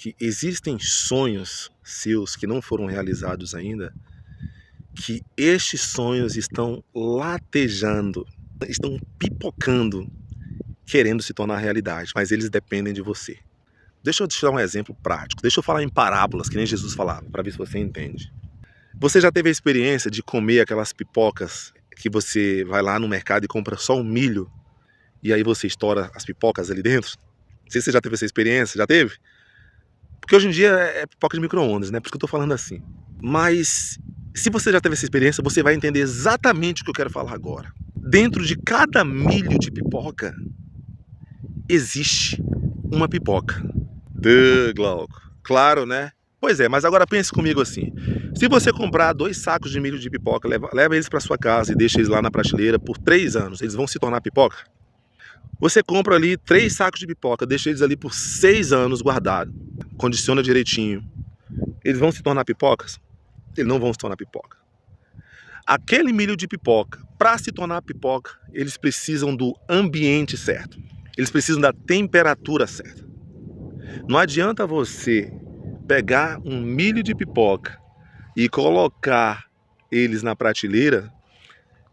que existem sonhos seus que não foram realizados ainda, que estes sonhos estão latejando, estão pipocando, querendo se tornar realidade, mas eles dependem de você. Deixa eu te dar um exemplo prático, deixa eu falar em parábolas, que nem Jesus falava, para ver se você entende. Você já teve a experiência de comer aquelas pipocas que você vai lá no mercado e compra só um milho, e aí você estoura as pipocas ali dentro? Não sei se você já teve essa experiência, já teve? Porque hoje em dia é pipoca de micro-ondas, né? Por isso que eu tô falando assim. Mas se você já teve essa experiência, você vai entender exatamente o que eu quero falar agora. Dentro de cada milho de pipoca, existe uma pipoca. Glauco. Claro, né? Pois é, mas agora pense comigo assim. Se você comprar 2 sacos de milho de pipoca, leva eles para sua casa e deixa eles lá na prateleira por 3 anos, eles vão se tornar pipoca? Você compra ali 3 sacos de pipoca, deixa eles ali por 6 anos guardados, condiciona direitinho. Eles vão se tornar pipocas? Eles não vão se tornar pipoca. Aquele milho de pipoca, para se tornar pipoca, eles precisam do ambiente certo. Eles precisam da temperatura certa. Não adianta você pegar um milho de pipoca e colocar eles na prateleira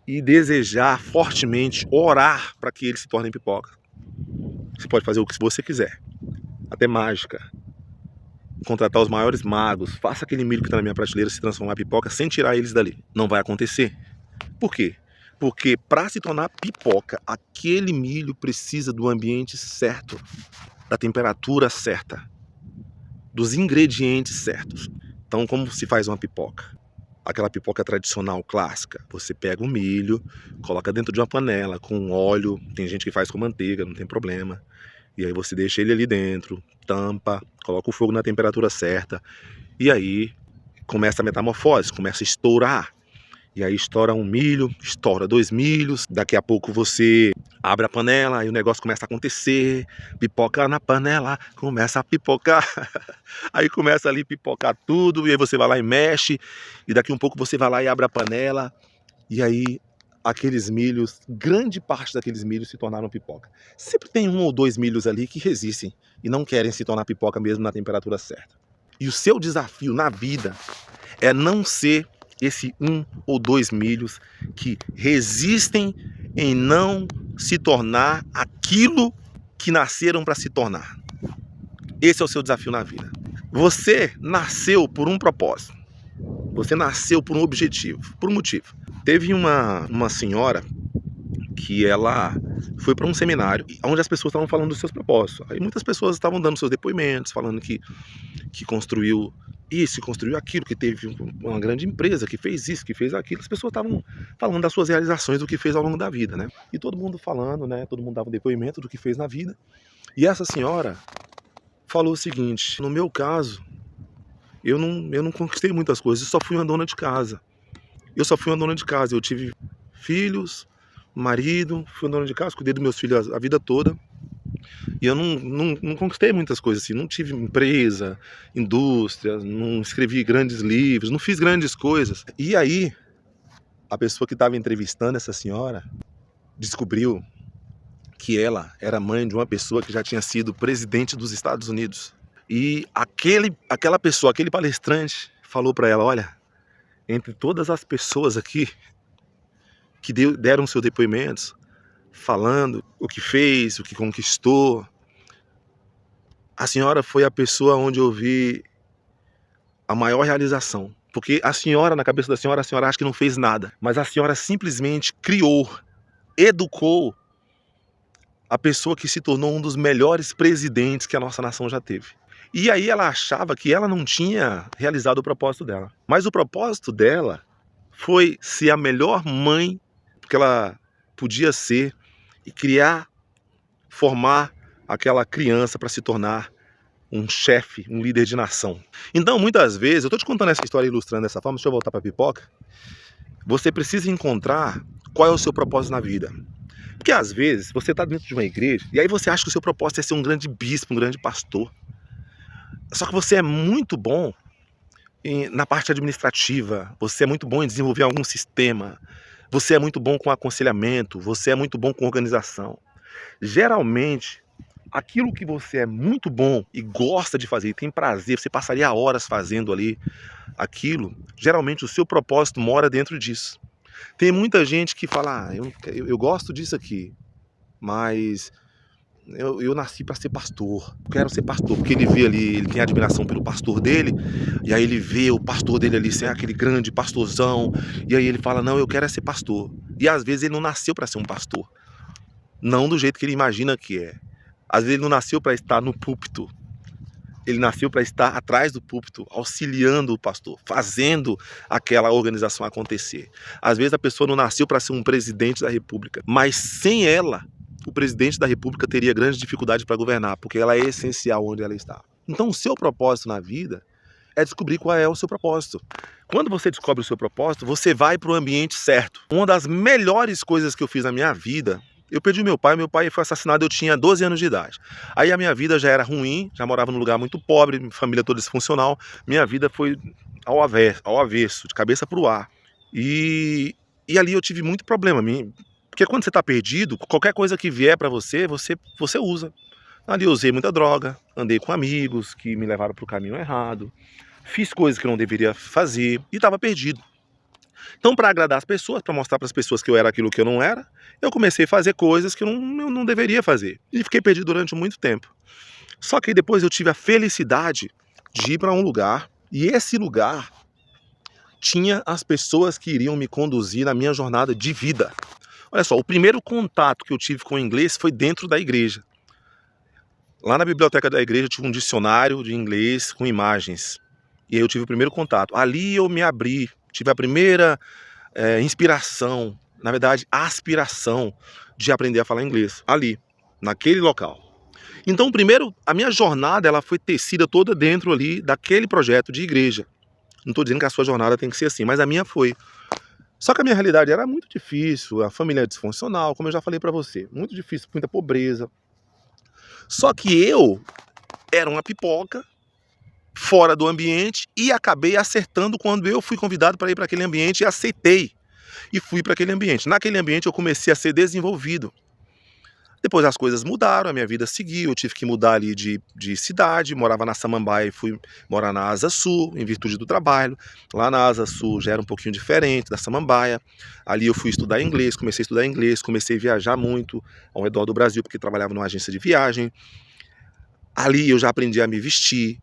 e desejar fortemente, orar para que eles se tornem pipoca. Você pode fazer o que você quiser, até mágica, contratar os maiores magos, faça aquele milho que está na minha prateleira se transformar em pipoca sem tirar eles dali. Não vai acontecer. Por quê? Porque para se tornar pipoca, aquele milho precisa do ambiente certo, da temperatura certa, dos ingredientes certos. Então, como se faz uma pipoca? Aquela pipoca tradicional, clássica. Você pega o milho, coloca dentro de uma panela com óleo, tem gente que faz com manteiga, não tem problema. E aí você deixa ele ali dentro, tampa, coloca o fogo na temperatura certa. E aí começa a metamorfose, começa a estourar. E aí estoura um milho, estoura 2 milhos, daqui a pouco você abre a panela e o negócio começa a acontecer, pipoca na panela, começa a pipocar, aí começa ali a pipocar tudo, e aí você vai lá e mexe, e daqui um pouco você vai lá e abre a panela, e aí aqueles milhos, grande parte daqueles milhos se tornaram pipoca. Sempre tem 1 ou 2 milhos ali que resistem e não querem se tornar pipoca mesmo na temperatura certa. E o seu desafio na vida é não ser esse 1 ou 2 milhos que resistem em não se tornar aquilo que nasceram para se tornar. Esse é o seu desafio na vida. Você nasceu por um propósito. Você nasceu por um objetivo, por um motivo. Teve uma senhora que ela foi para um seminário onde as pessoas estavam falando dos seus propósitos. Aí muitas pessoas estavam dando seus depoimentos, falando que construiu isso, construiu aquilo, que teve uma grande empresa, que fez isso, que fez aquilo. As pessoas estavam falando das suas realizações, do que fez ao longo da vida, né? E todo mundo falando, né? Todo mundo dava um depoimento do que fez na vida. E essa senhora falou o seguinte: no meu caso, eu não conquistei muitas coisas, eu só fui uma dona de casa. Eu tive filhos, marido, fui uma dona de casa, cuidei dos meus filhos a vida toda. E eu não conquistei muitas coisas assim, não tive empresa, indústria, não escrevi grandes livros, não fiz grandes coisas. E aí, a pessoa que estava entrevistando essa senhora descobriu que ela era mãe de uma pessoa que já tinha sido presidente dos Estados Unidos. E aquela pessoa, aquele palestrante, falou para ela: olha, entre todas as pessoas aqui que deram seus depoimentos, falando o que fez, o que conquistou, a senhora foi a pessoa onde eu vi a maior realização. Porque a senhora, na cabeça da senhora, a senhora acha que não fez nada. Mas a senhora simplesmente criou, educou a pessoa que se tornou um dos melhores presidentes que a nossa nação já teve. E aí ela achava que ela não tinha realizado o propósito dela. Mas o propósito dela foi ser a melhor mãe que ela podia ser e criar, formar aquela criança para se tornar um chefe, um líder de nação. Então, muitas vezes, eu estou te contando essa história ilustrando dessa forma, deixa eu voltar para a pipoca. Você precisa encontrar qual é o seu propósito na vida. Porque às vezes você está dentro de uma igreja e aí você acha que o seu propósito é ser um grande bispo, um grande pastor. Só que você é muito bom na parte administrativa, você é muito bom em desenvolver algum sistema, você é muito bom com aconselhamento, você é muito bom com organização. Geralmente, aquilo que você é muito bom e gosta de fazer, e tem prazer, você passaria horas fazendo ali aquilo, geralmente o seu propósito mora dentro disso. Tem muita gente que fala, eu gosto disso aqui, mas eu nasci para ser pastor, eu quero ser pastor, porque ele vê ali, ele tem admiração pelo pastor dele, e aí ele vê o pastor dele ali ser aquele grande pastorzão, e aí ele fala, não, eu quero é ser pastor. E às vezes ele não nasceu para ser um pastor, não do jeito que ele imagina que é. Às vezes ele não nasceu para estar no púlpito, ele nasceu para estar atrás do púlpito, auxiliando o pastor, fazendo aquela organização acontecer. Às vezes a pessoa não nasceu para ser um presidente da república, mas sem ela, o presidente da república teria grande dificuldade para governar, porque ela é essencial onde ela está. Então o seu propósito na vida é descobrir qual é o seu propósito. Quando você descobre o seu propósito, você vai para o ambiente certo. Uma das melhores coisas que eu fiz na minha vida, eu perdi meu pai foi assassinado, eu tinha 12 anos de idade. Aí a minha vida já era ruim, já morava num lugar muito pobre, família toda disfuncional, minha vida foi ao avesso, de cabeça para o ar. E ali eu tive muito problema, porque quando você está perdido, qualquer coisa que vier para você, você usa. Ali eu usei muita droga, andei com amigos que me levaram para o caminho errado, fiz coisas que eu não deveria fazer e estava perdido. Então, para agradar as pessoas, para mostrar para as pessoas que eu era aquilo que eu não era, eu comecei a fazer coisas que eu não deveria fazer. E fiquei perdido durante muito tempo. Só que depois eu tive a felicidade de ir para um lugar, e esse lugar tinha as pessoas que iriam me conduzir na minha jornada de vida. Olha só, o primeiro contato que eu tive com o inglês foi dentro da igreja. Lá na biblioteca da igreja eu tive um dicionário de inglês com imagens. E aí eu tive o primeiro contato. Ali eu me abri, tive a primeira inspiração, na verdade, aspiração de aprender a falar inglês. Ali, naquele local. Então, primeiro, a minha jornada ela foi tecida toda dentro ali daquele projeto de igreja. Não estou dizendo que a sua jornada tem que ser assim, mas a minha foi. Só que a minha realidade era muito difícil, a família é disfuncional, como eu já falei para você. Muito difícil, muita pobreza. Só que eu era uma pipoca, fora do ambiente, e acabei acertando quando eu fui convidado para ir para aquele ambiente e aceitei. E fui para aquele ambiente. Naquele ambiente eu comecei a ser desenvolvido. Depois as coisas mudaram, a minha vida seguiu, eu tive que mudar ali de cidade, morava na Samambaia e fui morar na Asa Sul, em virtude do trabalho. Lá na Asa Sul já era um pouquinho diferente da Samambaia. Ali eu fui estudar inglês, comecei a viajar muito ao redor do Brasil, porque trabalhava numa agência de viagem. Ali eu já aprendi a me vestir.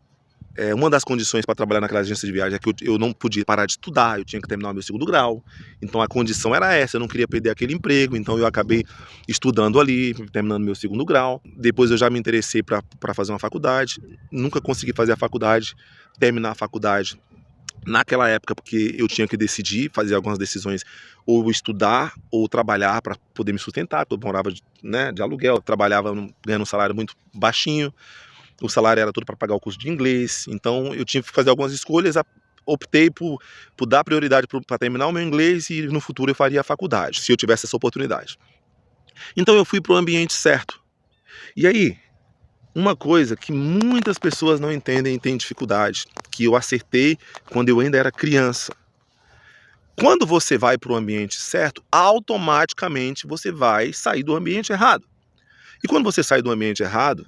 Uma das condições para trabalhar naquela agência de viagem é que eu não podia parar de estudar, eu tinha que terminar o meu segundo grau. Então a condição era essa, eu não queria perder aquele emprego, então eu acabei estudando ali, terminando meu segundo grau. Depois eu já me interessei para fazer uma faculdade, nunca consegui fazer a faculdade, terminar a faculdade naquela época, porque eu tinha que decidir, fazer algumas decisões, ou estudar ou trabalhar para poder me sustentar, porque eu morava de aluguel, trabalhava ganhando um salário muito baixinho. O salário era todo para pagar o curso de inglês, então eu tive que fazer algumas escolhas, optei por dar prioridade para terminar o meu inglês e no futuro eu faria a faculdade, se eu tivesse essa oportunidade. Então eu fui para o ambiente certo. E aí, uma coisa que muitas pessoas não entendem e têm dificuldade, que eu acertei quando eu ainda era criança. Quando você vai para o ambiente certo, automaticamente você vai sair do ambiente errado. E quando você sai do ambiente errado,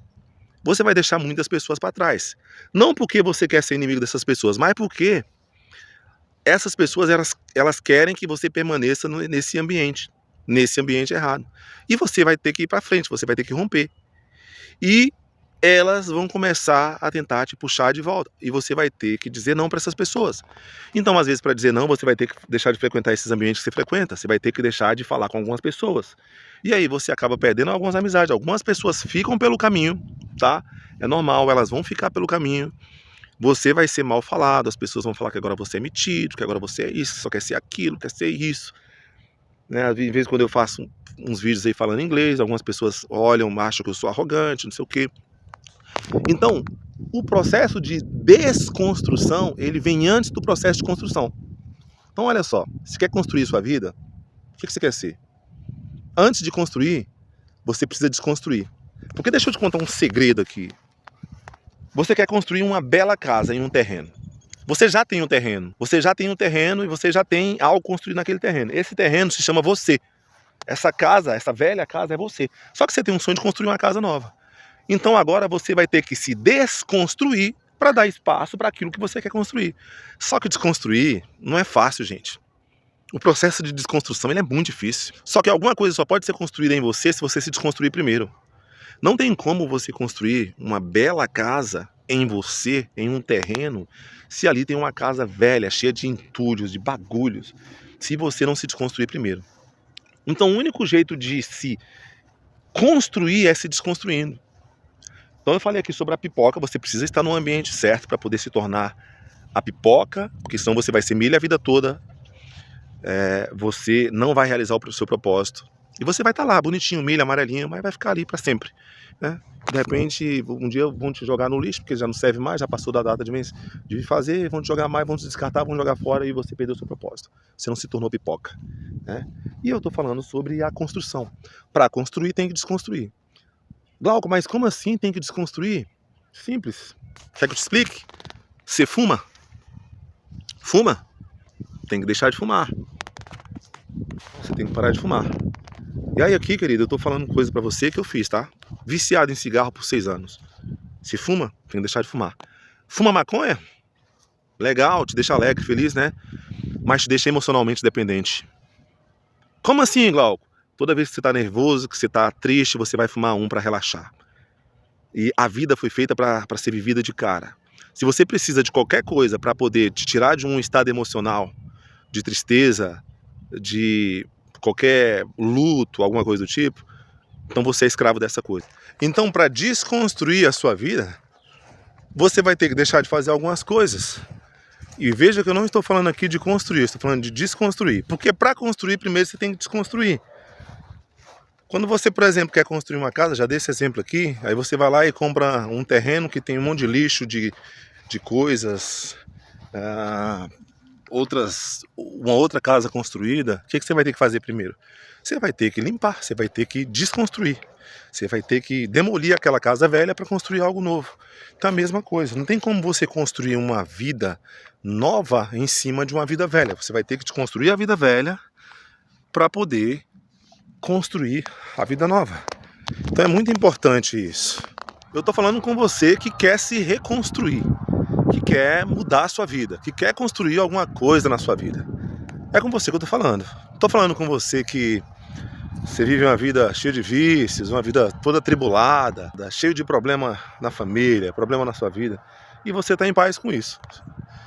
você vai deixar muitas pessoas para trás. Não porque você quer ser inimigo dessas pessoas, mas porque essas pessoas elas querem que você permaneça nesse ambiente errado. E você vai ter que ir para frente, você vai ter que romper. E elas vão começar a tentar te puxar de volta. E você vai ter que dizer não para essas pessoas. Então, às vezes, para dizer não, você vai ter que deixar de frequentar esses ambientes que você frequenta. Você vai ter que deixar de falar com algumas pessoas. E aí você acaba perdendo algumas amizades. Algumas pessoas ficam pelo caminho, tá? É normal, elas vão ficar pelo caminho. Você vai ser mal falado, as pessoas vão falar que agora você é metido, que agora você é isso, só quer ser aquilo, quer ser isso. Né? Às vezes, quando eu faço uns vídeos aí falando inglês, algumas pessoas olham, acham que eu sou arrogante, não sei o quê. Então, o processo de desconstrução, ele vem antes do processo de construção. Então, olha só, se quer construir sua vida, o que você quer ser? Antes de construir, você precisa desconstruir. Porque deixa eu te contar um segredo aqui. Você quer construir uma bela casa em um terreno. Você já tem um terreno. Você já tem um terreno e você já tem algo construído naquele terreno. Esse terreno se chama você. Essa casa, essa velha casa é você. Só que você tem um sonho de construir uma casa nova. Então agora você vai ter que se desconstruir para dar espaço para aquilo que você quer construir. Só que desconstruir não é fácil, gente. O processo de desconstrução ele é muito difícil. Só que alguma coisa só pode ser construída em você se você se desconstruir primeiro. Não tem como você construir uma bela casa em você, em um terreno, se ali tem uma casa velha, cheia de entulhos, de bagulhos, se você não se desconstruir primeiro. Então o único jeito de se construir é se desconstruindo. Então eu falei aqui sobre a pipoca, você precisa estar no ambiente certo para poder se tornar a pipoca, porque senão você vai ser milha a vida toda, você não vai realizar o seu propósito. E você vai estar lá, bonitinho, milha, amarelinho, mas vai ficar ali para sempre, né? De repente, um dia vão te jogar no lixo, porque já não serve mais, já passou da data de fazer, vão te jogar mais, vão te descartar, vão jogar fora e você perdeu o seu propósito. Você não se tornou pipoca, né? E eu estou falando sobre a construção. Para construir tem que desconstruir. Glauco, mas como assim tem que desconstruir? Simples. Quer que eu te explique? Você fuma? Fuma? Tem que deixar de fumar. Você tem que parar de fumar. E aí aqui, querido, eu tô falando coisa pra você que eu fiz, tá? Viciado em cigarro por 6 anos. Se fuma, tem que deixar de fumar. Fuma maconha? Legal, te deixa alegre, feliz, né? Mas te deixa emocionalmente dependente. Como assim, Glauco? Toda vez que você tá nervoso, que você tá triste, você vai fumar um pra relaxar. E a vida foi feita pra ser vivida de cara. Se você precisa de qualquer coisa pra poder te tirar de um estado emocional, de tristeza, de qualquer luto, alguma coisa do tipo, então você é escravo dessa coisa. Então, para desconstruir a sua vida, você vai ter que deixar de fazer algumas coisas. E veja que eu não estou falando aqui de construir, estou falando de desconstruir. Porque para construir, primeiro você tem que desconstruir. Quando você, por exemplo, quer construir uma casa, já dei esse exemplo aqui, aí você vai lá e compra um terreno que tem um monte de lixo, de coisas, uma outra casa construída. O que você vai ter que fazer primeiro? Você vai ter que limpar, você vai ter que desconstruir. Você vai ter que demolir aquela casa velha para construir algo novo. Então a mesma coisa, não tem como você construir uma vida nova em cima de uma vida velha. Você vai ter que desconstruir a vida velha para poder construir a vida nova. Então é muito importante isso. Eu estou falando com você que quer se reconstruir, que quer mudar a sua vida, que quer construir alguma coisa na sua vida. É com você que eu estou falando. Estou falando com você que você vive uma vida cheia de vícios, uma vida toda atribulada, cheio de problema na família, problema na sua vida, e você está em paz com isso.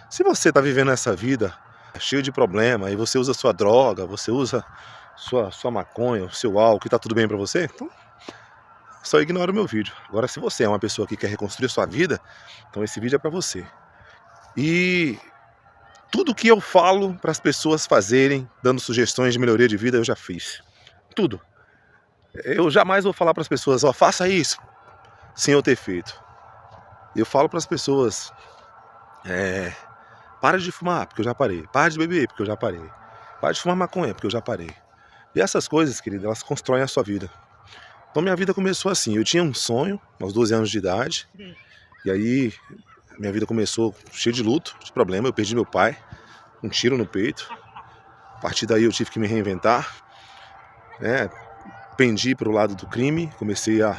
Se você está vivendo essa vida cheio de problema e você usa sua droga, você usa sua maconha, o seu álcool, que está tudo bem para você, então só ignora o meu vídeo. Agora, se você é uma pessoa que quer reconstruir a sua vida, então esse vídeo é para você. E tudo que eu falo para as pessoas fazerem, dando sugestões de melhoria de vida, eu já fiz. Tudo. Eu jamais vou falar para as pessoas, ó, faça isso, sem eu ter feito. Eu falo para as pessoas, para de fumar, porque eu já parei. Para de beber, porque eu já parei. Para de fumar maconha, porque eu já parei. E essas coisas, querida, elas constroem a sua vida. Então minha vida começou assim, eu tinha um sonho, aos 12 anos de idade, e aí minha vida começou cheia de luto, de problema, eu perdi meu pai, um tiro no peito. A partir daí eu tive que me reinventar, pendi para o lado do crime, comecei a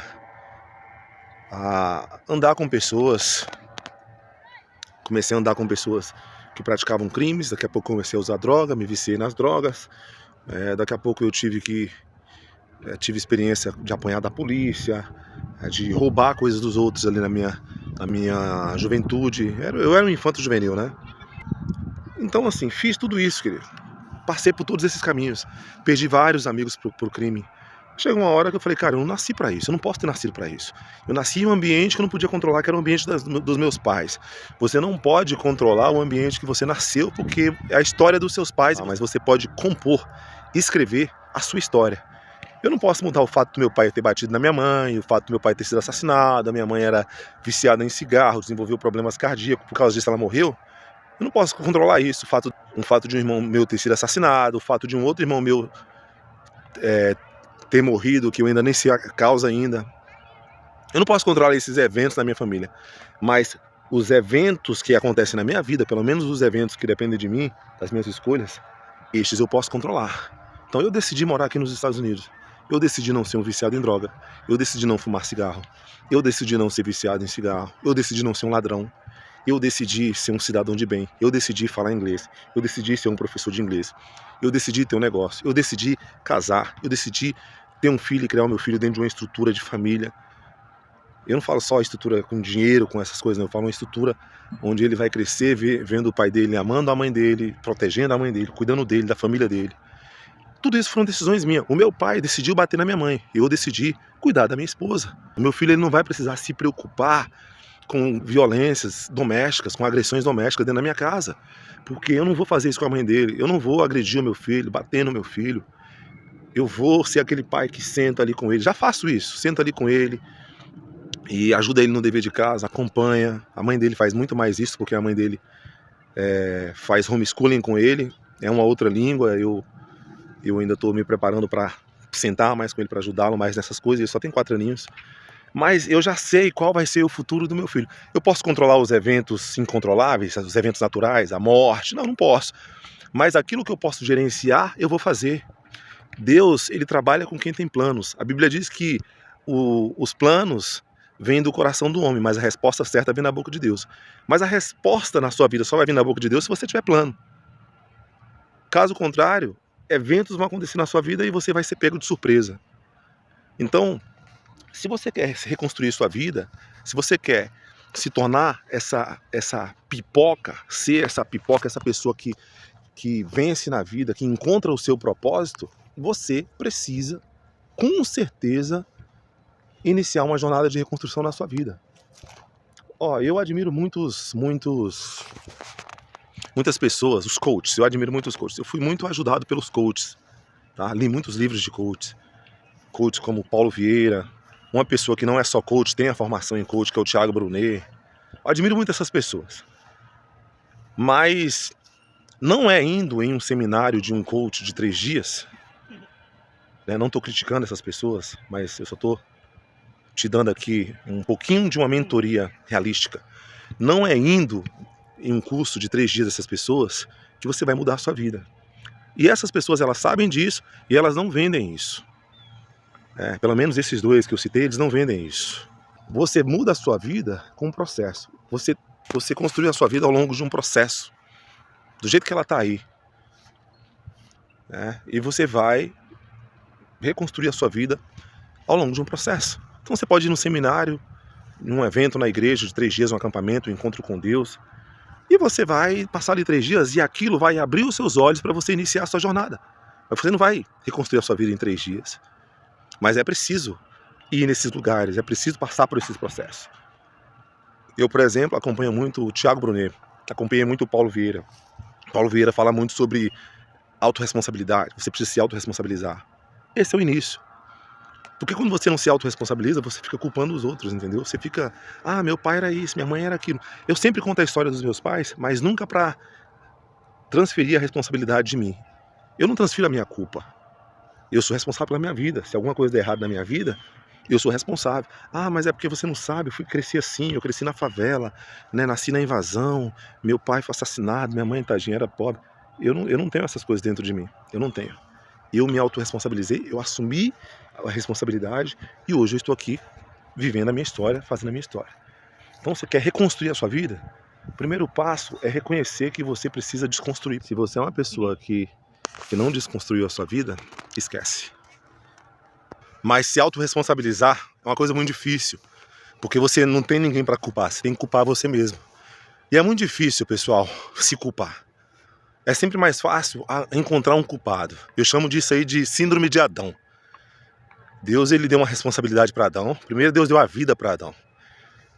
andar com pessoas, que praticavam crimes. Daqui a pouco comecei a usar droga, me viciei nas drogas, daqui a pouco eu tive experiência de apanhar da polícia, de roubar coisas dos outros ali na minha juventude. Eu era um infanto juvenil, né? Então assim, fiz tudo isso, querido. Passei por todos esses caminhos, perdi vários amigos por crime. Chegou uma hora que eu falei, cara, eu não nasci pra isso, eu não posso ter nascido pra isso. Eu nasci em um ambiente que eu não podia controlar, que era o ambiente dos meus pais. Você não pode controlar o ambiente que você nasceu, porque é a história dos seus pais, mas você pode compor, escrever a sua história. Eu não posso mudar o fato do meu pai ter batido na minha mãe, o fato do meu pai ter sido assassinado, a minha mãe era viciada em cigarro, desenvolveu problemas cardíacos, por causa disso ela morreu. Eu não posso controlar isso, o fato de um irmão meu ter sido assassinado, o fato de um outro irmão meu ter morrido, que eu ainda nem sei a causa ainda. Eu não posso controlar esses eventos na minha família, mas os eventos que acontecem na minha vida, pelo menos os eventos que dependem de mim, das minhas escolhas, estes eu posso controlar. Então eu decidi morar aqui nos Estados Unidos. Eu decidi não ser um viciado em droga. Eu decidi não fumar cigarro. Eu decidi não ser viciado em cigarro. Eu decidi não ser um ladrão. Eu decidi ser um cidadão de bem. Eu decidi falar inglês. Eu decidi ser um professor de inglês. Eu decidi ter um negócio. Eu decidi casar. Eu decidi ter um filho e criar o meu filho dentro de uma estrutura de família. Eu não falo só estrutura com dinheiro, com essas coisas, não. Eu falo uma estrutura onde ele vai crescer vendo o pai dele amando a mãe dele, protegendo a mãe dele, cuidando dele, da família dele. Tudo isso foram decisões minhas. O meu pai decidiu bater na minha mãe. Eu decidi cuidar da minha esposa. O meu filho ele não vai precisar se preocupar com violências domésticas, com agressões domésticas dentro da minha casa. Porque eu não vou fazer isso com a mãe dele. Eu não vou agredir o meu filho, bater no meu filho. Eu vou ser aquele pai que senta ali com ele. Já faço isso. Senta ali com ele e ajuda ele no dever de casa, acompanha. A mãe dele faz muito mais isso, porque a mãe dele faz homeschooling com ele. É uma outra língua. Eu ainda estou me preparando para sentar mais com ele, para ajudá-lo mais nessas coisas. Ele só tem 4 aninhos. Mas eu já sei qual vai ser o futuro do meu filho. Eu posso controlar os eventos incontroláveis, os eventos naturais, a morte? Não, não posso. Mas aquilo que eu posso gerenciar, eu vou fazer. Deus, ele trabalha com quem tem planos. A Bíblia diz que os planos vêm do coração do homem, mas a resposta certa vem da boca de Deus. Mas a resposta na sua vida só vai vir da boca de Deus se você tiver plano. Caso contrário, eventos vão acontecer na sua vida e você vai ser pego de surpresa. Então, se você quer reconstruir sua vida, se você quer se tornar essa pipoca, ser essa pipoca, essa pessoa que vence na vida, que encontra o seu propósito, você precisa, com certeza, iniciar uma jornada de reconstrução na sua vida. Eu admiro muitas pessoas, os coaches, eu admiro muitos coaches. Eu fui muito ajudado pelos coaches, tá? Li muitos livros de coaches como Paulo Vieira, uma pessoa que não é só coach, tem a formação em coach, que é o Thiago Brunet. Eu admiro muito essas pessoas. Mas não é indo em um seminário de um coach de 3 dias, né? Não estou criticando essas pessoas, mas eu só estou te dando aqui um pouquinho de uma mentoria realística. Não é indo em um curso de 3 dias dessas pessoas que você vai mudar a sua vida. E essas pessoas, elas sabem disso e elas não vendem isso. Pelo menos esses 2 que eu citei, eles não vendem isso. Você muda a sua vida com um processo. Você construi a sua vida ao longo de um processo. Do jeito que ela está aí. E você vai reconstruir a sua vida ao longo de um processo. Então você pode ir num seminário, num evento na igreja de 3 dias, um acampamento, um encontro com Deus. E você vai passar ali 3 dias e aquilo vai abrir os seus olhos para você iniciar a sua jornada. Mas você não vai reconstruir a sua vida em 3 dias. Mas é preciso ir nesses lugares, é preciso passar por esses processos. Eu, por exemplo, acompanho muito o Thiago Brunet, acompanhei muito o Paulo Vieira. Paulo Vieira fala muito sobre autorresponsabilidade, você precisa se autorresponsabilizar. Esse é o início. Porque quando você não se autorresponsabiliza, você fica culpando os outros, entendeu? Você fica, meu pai era isso, minha mãe era aquilo. Eu sempre conto a história dos meus pais, mas nunca para transferir a responsabilidade de mim. Eu não transfiro a minha culpa. Eu sou responsável pela minha vida. Se alguma coisa der errado na minha vida, eu sou responsável. Mas é porque você não sabe, eu cresci assim, eu cresci na favela, né? Nasci na invasão, meu pai foi assassinado, minha mãe, tadinha, era pobre. Eu não tenho essas coisas dentro de mim, eu não tenho. Eu me autorresponsabilizei, eu assumi a responsabilidade e hoje eu estou aqui vivendo a minha história, fazendo a minha história. Então você quer reconstruir a sua vida? O primeiro passo é reconhecer que você precisa desconstruir. Se você é uma pessoa que não desconstruiu a sua vida, esquece. Mas se autorresponsabilizar é uma coisa muito difícil, porque você não tem ninguém para culpar, você tem que culpar você mesmo. E é muito difícil, pessoal, se culpar. É sempre mais fácil encontrar um culpado. Eu chamo disso aí de síndrome de Adão. Deus, ele deu uma responsabilidade para Adão. Primeiro Deus deu a vida para Adão.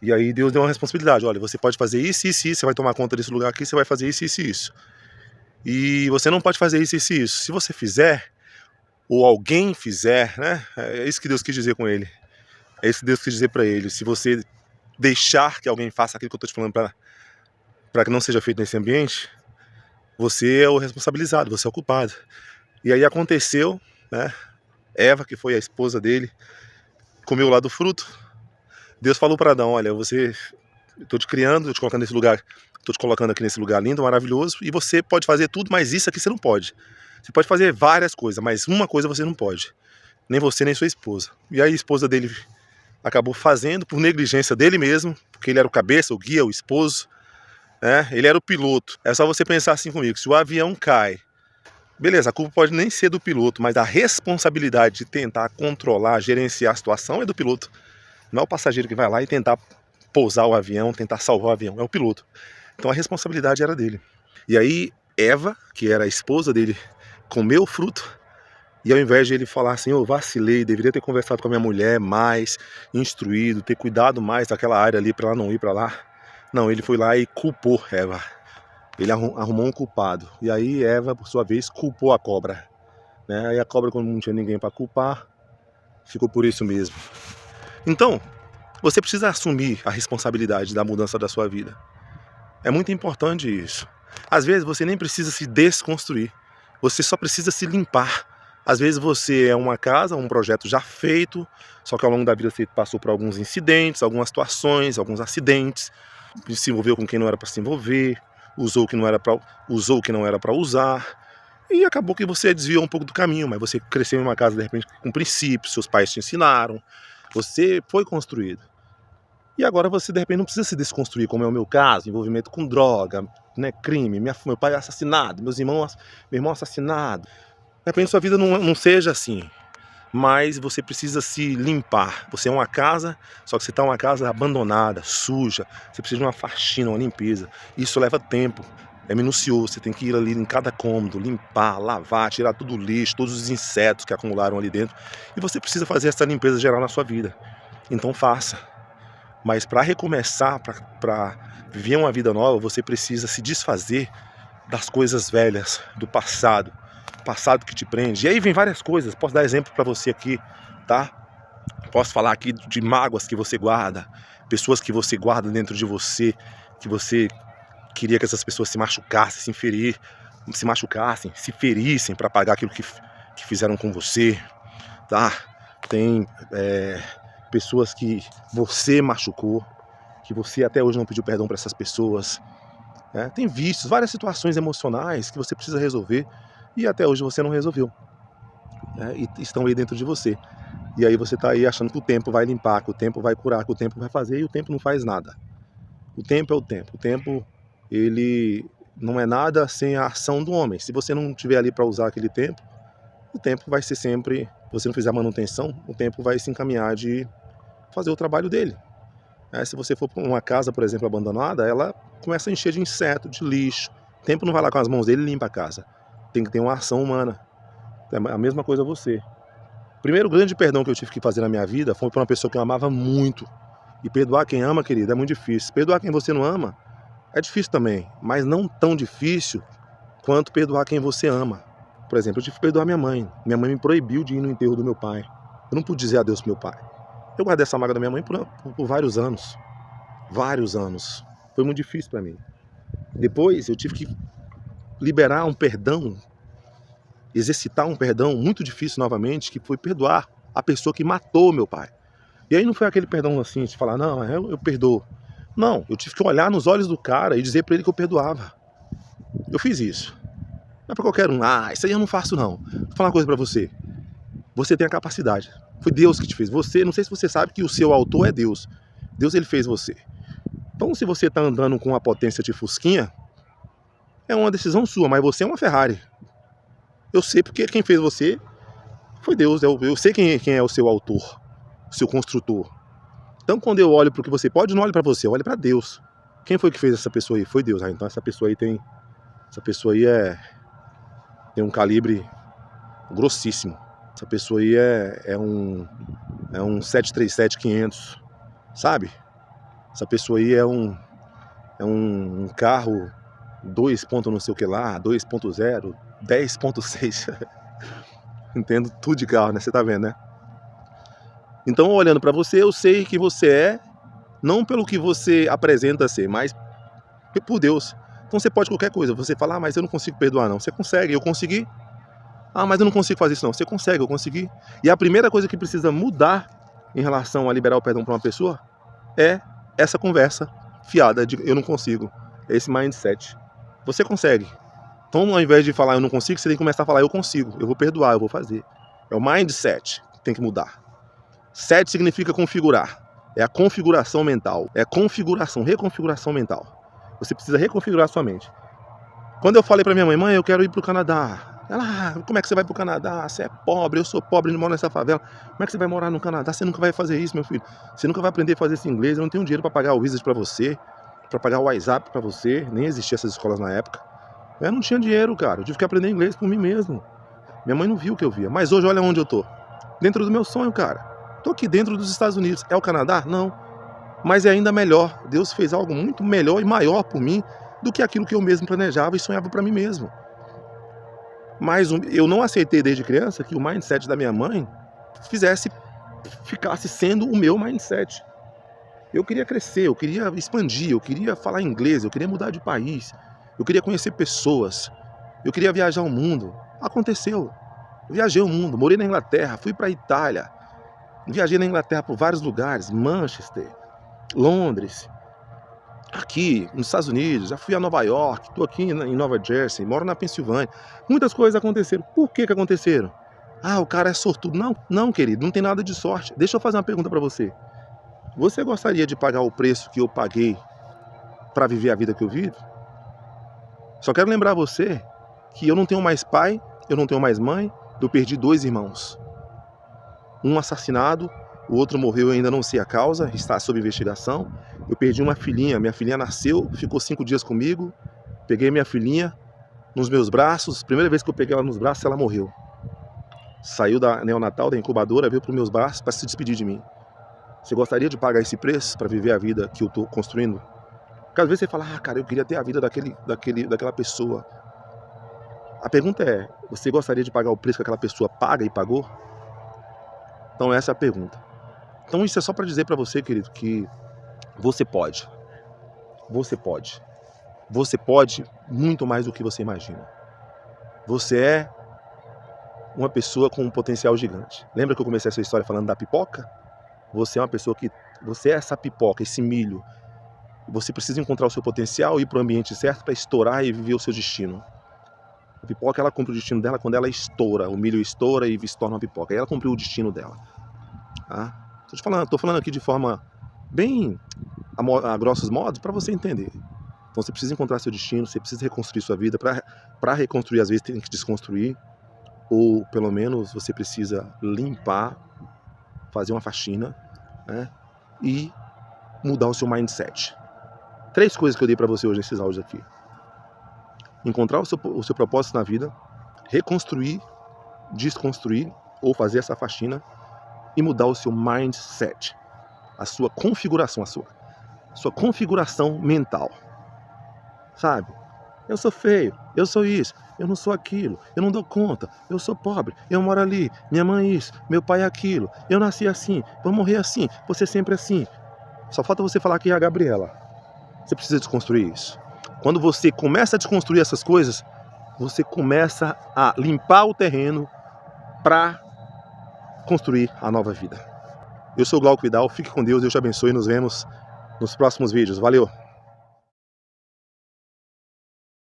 E aí Deus deu uma responsabilidade. Olha, você pode fazer isso, isso, isso. Você vai tomar conta desse lugar aqui, você vai fazer isso, isso e isso. E você não pode fazer isso, isso e isso. Se você fizer, ou alguém fizer, né? É isso que Deus quis dizer com ele. É isso que Deus quis dizer para ele. Se você deixar que alguém faça aquilo que eu estou te falando para que não seja feito nesse ambiente, você é o responsabilizado, você é o culpado. E aí aconteceu, né? Eva, que foi a esposa dele, comeu lá do fruto. Deus falou para Adão, olha, estou te criando, estou te colocando nesse lugar, estou te colocando aqui nesse lugar lindo, maravilhoso, e você pode fazer tudo, mas isso aqui você não pode. Você pode fazer várias coisas, mas uma coisa você não pode. nem você nem sua esposa. E aí a esposa dele acabou fazendo por negligência dele mesmo, porque ele era o cabeça, o guia, o esposo, né? Ele era o piloto. É só você pensar assim comigo, se o avião cai, beleza, a culpa pode nem ser do piloto, mas a responsabilidade de tentar controlar, gerenciar a situação é do piloto. Não é o passageiro que vai lá e tentar pousar o avião, tentar salvar o avião, é o piloto. Então a responsabilidade era dele. E aí Eva, que era a esposa dele, comeu o fruto, e ao invés de ele falar assim, eu vacilei, deveria ter conversado com a minha mulher mais, instruído, ter cuidado mais daquela área ali para ela não ir para lá. Não, ele foi lá e culpou Eva. Ele arrumou um culpado. E aí Eva, por sua vez, culpou a cobra. Né? Aí a cobra, quando não tinha ninguém para culpar, ficou por isso mesmo. Então, você precisa assumir a responsabilidade da mudança da sua vida. É muito importante isso. Às vezes você nem precisa se desconstruir. Você só precisa se limpar. Às vezes você é uma casa, um projeto já feito, só que ao longo da vida você passou por alguns incidentes, algumas situações, alguns acidentes, se envolveu com quem não era para se envolver, usou o que não era para usar, e acabou que você desviou um pouco do caminho, mas você cresceu em uma casa de repente com princípios, seus pais te ensinaram, você foi construído. E agora você de repente não precisa se desconstruir, como é o meu caso, envolvimento com droga, né, crime, meu pai assassinado, meu irmão assassinado. De repente sua vida não seja assim, mas você precisa se limpar. Você é uma casa, só que você está uma casa abandonada, suja, você precisa de uma faxina, uma limpeza. Isso leva tempo, é minucioso, você tem que ir ali em cada cômodo, limpar, lavar, tirar tudo o lixo, todos os insetos que acumularam ali dentro. E você precisa fazer essa limpeza geral na sua vida. Então faça. Mas para recomeçar, para viver uma vida nova, você precisa se desfazer das coisas velhas, do passado que te prende. E aí vem várias coisas, posso dar exemplo para você aqui, tá? Posso falar aqui de mágoas que você guarda, pessoas que você guarda dentro de você, que você queria que essas pessoas se machucassem, se ferissem para pagar aquilo que fizeram com você, tá? Tem pessoas que você machucou, que você até hoje não pediu perdão para essas pessoas. Tem vícios, várias situações emocionais que você precisa resolver e até hoje você não resolveu. E estão aí dentro de você. E aí você está aí achando que o tempo vai limpar, que o tempo vai curar, que o tempo vai fazer, e o tempo não faz nada. O tempo é o tempo. O tempo, ele não é nada sem a ação do homem. Se você não estiver ali para usar aquele tempo, o tempo vai ser sempre, se você não fizer manutenção, o tempo vai se encaminhar de fazer o trabalho dele. Se você for para uma casa, por exemplo, abandonada, ela começa a encher de inseto, de lixo. O tempo não vai lá com as mãos dele e limpa a casa. Tem que ter uma ação humana. É a mesma coisa você. O primeiro grande perdão que eu tive que fazer na minha vida foi para uma pessoa que eu amava muito. E perdoar quem ama, querido, é muito difícil. Perdoar quem você não ama é difícil também, mas não tão difícil quanto perdoar quem você ama. Por exemplo, eu tive que perdoar minha mãe. Minha mãe me proibiu de ir no enterro do meu pai. Eu não pude dizer adeus pro meu pai. Eu guardei essa mágoa da minha mãe por vários anos. Vários anos. Foi muito difícil para mim. Depois eu tive que liberar um perdão, exercitar um perdão muito difícil novamente, que foi perdoar a pessoa que matou meu pai. E aí não foi aquele perdão assim, de falar, não, eu perdoo. Não, eu tive que olhar nos olhos do cara e dizer para ele que eu perdoava. Eu fiz isso. Não é pra qualquer um, isso aí eu não faço não. Vou falar uma coisa pra você. Você tem a capacidade. Foi Deus que te fez. Você, não sei se você sabe que o seu autor é Deus. Deus, ele fez você. Então se você tá andando com uma potência de fusquinha, é uma decisão sua, mas você é uma Ferrari. Eu sei porque quem fez você foi Deus. Eu sei quem é o seu autor, o seu construtor. Então quando eu olho pro que você pode, não olho pra você, eu olho pra Deus. Quem foi que fez essa pessoa aí? Foi Deus. Então essa pessoa aí tem um calibre grossíssimo. Essa pessoa aí é um 737-500, sabe? Essa pessoa aí é um carro 2 ponto não sei o que lá, 2.0, 10.6. Entendo tudo de carro, né? Você tá vendo, né? Então, olhando pra você, eu sei que você é, não pelo que você apresenta ser, mas por Deus. Então você pode qualquer coisa. Você fala, mas eu não consigo perdoar não. Você consegue, eu consegui. Mas eu não consigo fazer isso não. Você consegue, eu consegui. E a primeira coisa que precisa mudar em relação a liberar o perdão para uma pessoa é essa conversa fiada de eu não consigo. Esse mindset. Você consegue. Então ao invés de falar eu não consigo, você tem que começar a falar eu consigo. Eu vou perdoar, eu vou fazer. É o mindset. tem que mudar. 7 significa configurar. É a configuração mental. É configuração, reconfiguração mental. Você precisa reconfigurar sua mente. Quando eu falei pra minha mãe, mãe, eu quero ir pro Canadá. Ela, como é que você vai pro Canadá? Você é pobre, eu sou pobre, não moro nessa favela. Como é que você vai morar no Canadá? Você nunca vai fazer isso, meu filho. Você nunca vai aprender a fazer esse inglês. Eu não tenho dinheiro pra pagar o Wizard pra você, pra pagar o WhatsApp pra você. Nem existiam essas escolas na época. Eu não tinha dinheiro, cara. Eu tive que aprender inglês por mim mesmo. Minha mãe não viu o que eu via. Mas hoje, olha onde eu tô. Dentro do meu sonho, cara. Tô aqui dentro dos Estados Unidos. É o Canadá? Não. Mas é ainda melhor. Deus fez algo muito melhor e maior por mim do que aquilo que eu mesmo planejava e sonhava pra mim mesmo. Mas eu não aceitei desde criança que o mindset da minha mãe ficasse sendo o meu mindset. Eu queria crescer, eu queria expandir, eu queria falar inglês, eu queria mudar de país, eu queria conhecer pessoas, eu queria viajar o mundo. Aconteceu. Viajei o mundo, morei na Inglaterra, fui para a Itália, viajei na Inglaterra por vários lugares, Manchester, Londres, aqui nos Estados Unidos, já fui a Nova York, estou aqui em Nova Jersey, moro na Pensilvânia. Muitas coisas aconteceram. Por que aconteceram? Ah, o cara é sortudo. Não, não, querido, não tem nada de sorte. Deixa eu fazer uma pergunta para você. Você gostaria de pagar o preço que eu paguei para viver a vida que eu vivo? Só quero lembrar você que eu não tenho mais pai, eu não tenho mais mãe, eu perdi 2 irmãos. Um assassinado, o outro morreu e ainda não sei a causa, está sob investigação. Eu perdi uma filhinha, minha filhinha nasceu, ficou 5 dias comigo. Peguei minha filhinha nos meus braços, primeira vez que eu peguei ela nos braços, ela morreu. Saiu da neonatal, da incubadora, veio para os meus braços para se despedir de mim. Você gostaria de pagar esse preço para viver a vida que eu estou construindo? Porque às vezes você fala, ah, cara, eu queria ter a vida daquela pessoa. A pergunta é, você gostaria de pagar o preço que aquela pessoa paga e pagou? Então essa é a pergunta. Então isso é só para dizer para você, querido, que você pode. Você pode. Você pode muito mais do que você imagina. Você é uma pessoa com um potencial gigante. Lembra que eu comecei essa história falando da pipoca? Você é uma pessoa que... Você é essa pipoca, esse milho. Você precisa encontrar o seu potencial e ir para o ambiente certo para estourar e viver o seu destino. A pipoca, ela cumpre o destino dela quando ela estoura. O milho estoura e se torna uma pipoca. Aí ela cumpriu o destino dela. Tá? Tô falando aqui de forma bem a grossos modos para você entender. Então você precisa encontrar seu destino, você precisa reconstruir sua vida. Para reconstruir, às vezes, tem que desconstruir. Ou, pelo menos, você precisa limpar, fazer uma faxina, né? E mudar o seu mindset. 3 coisas que eu dei para você hoje nesses áudios aqui. Encontrar o seu propósito na vida, reconstruir, desconstruir ou fazer essa faxina e mudar o seu mindset, a sua configuração, a sua configuração mental. Sabe? Eu sou feio, eu sou isso, eu não sou aquilo, eu não dou conta, eu sou pobre, eu moro ali, minha mãe isso, meu pai é aquilo, eu nasci assim, vou morrer assim, vou ser sempre assim. Só falta você falar que é a Gabriela. Você precisa desconstruir isso. Quando você começa a desconstruir essas coisas, você começa a limpar o terreno para construir a nova vida. Eu sou o Glauco Vidal, fique com Deus, Deus te abençoe e nos vemos nos próximos vídeos. Valeu!